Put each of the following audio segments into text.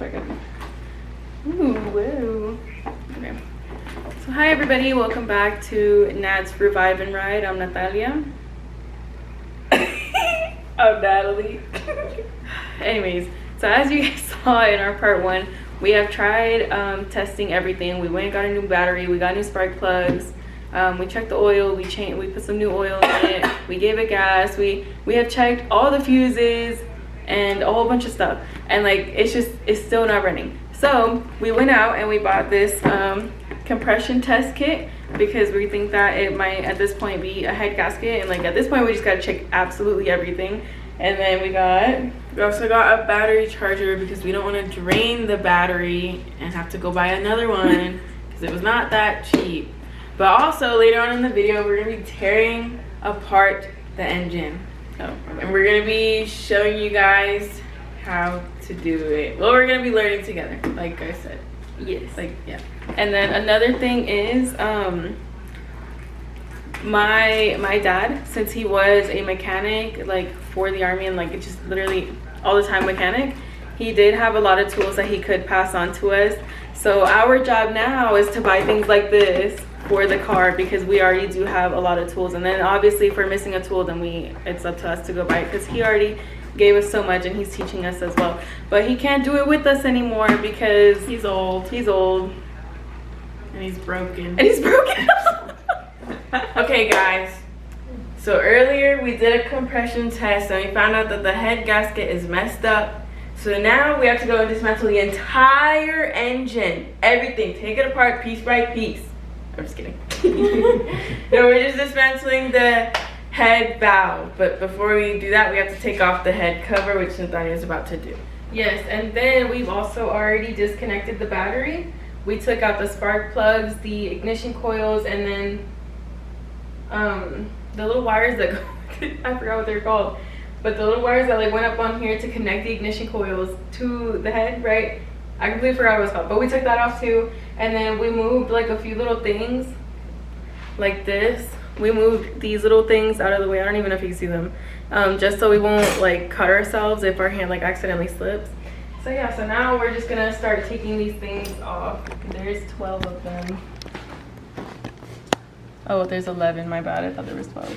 Ooh, whoa. Okay. So hi everybody, welcome back to natsreviveride. I'm Natalia. I'm Natalie. Anyways, so as you guys saw in our part 1, we have tried testing everything. We went and got a new battery, we got new spark plugs, we checked the oil, we put some new oil in it, we gave it gas, we have checked all the fuses and a whole bunch of stuff, and like it's still not running. So we went out and we bought this compression test kit because we think that it might at this point be a head gasket, and like at this point we just got to check absolutely everything. And then we also got a battery charger because we don't want to drain the battery and have to go buy another one because it was not that cheap. But also later on in the video we're gonna be tearing apart the engine. And we're gonna be showing you guys how to do it. Well, we're gonna be learning together, like I said. Yes. Like, yeah. And then another thing is, my dad, since he was a mechanic, like for the army and like it just literally all the time mechanic, he did have a lot of tools that he could pass on to us. So our job now is to buy things like this for the car because we already do have a lot of tools. And then obviously if we're missing a tool, then it's up to us to go buy it because he already gave us so much and he's teaching us as well. But he can't do it with us anymore because he's old and he's broken. Okay guys, so earlier we did a compression test and we found out that the head gasket is messed up. So now we have to go and dismantle the entire engine, everything, take it apart piece by piece. I'm just kidding. No, we're just dismantling the head valve, but before we do that we have to take off the head cover, which Natalia is about to do. Yes, and then we've also already disconnected the battery. We took out the spark plugs, the ignition coils, and then the little wires that go I forgot what they're called, but the little wires that like went up on here to connect the ignition coils to the head, right? I completely forgot what it's called, but we took that off too. And then we moved like a few little things like this. We moved these little things out of the way. I don't even know if you can see them, just so we won't like cut ourselves if our hand like accidentally slips. So yeah, so now we're just gonna start taking these things off. There's 12 of them. Oh, there's 11, my bad, I thought there was 12.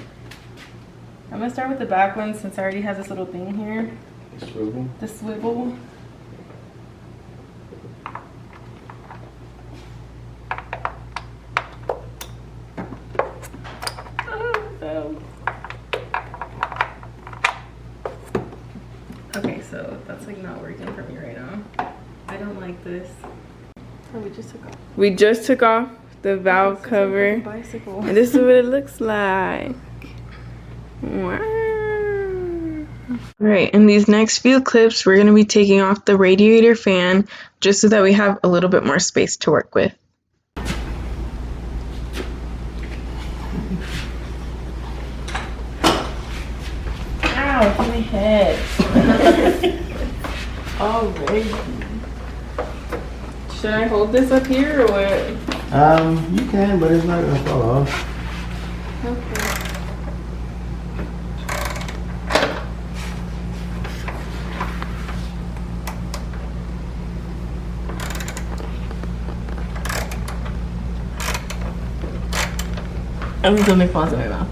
I'm gonna start with the back one since I already have this little thing here. The swivel? The swivel. Okay, so that's like not working for me right now. I don't like this. Oh, we just took off the valve cover. Bicycle. And this is what it looks like. Wow. Right, in these next few clips, we're gonna be taking off the radiator fan just so that we have a little bit more space to work with. Ow, my head. Alright. Should I hold this up here or what? You can, but it's not gonna fall off. Okay. I'm gonna make falls in my mouth.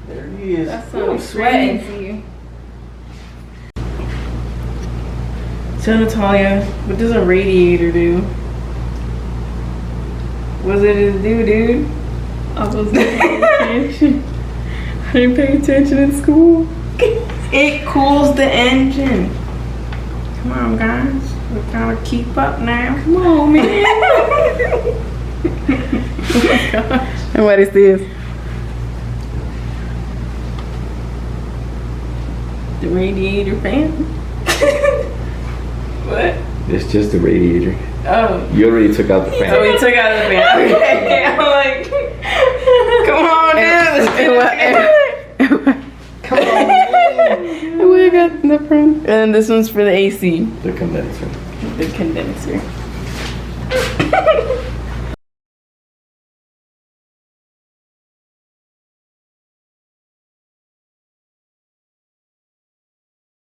There he is. That's so sweating. So Natalia, what does a radiator do? What's it to do, dude? I wasn't paying attention. I didn't pay attention in school. It cools the engine. Come on, guys. We gotta keep up now. Come on, man. Oh my gosh. And what is this? The radiator fan? What? It's just the radiator. Oh. You already took out the fan. Oh, we took out the fan. Okay. I'm like, come on, dude. Come on. in the front. And this one's for the AC, The condenser. the condenser.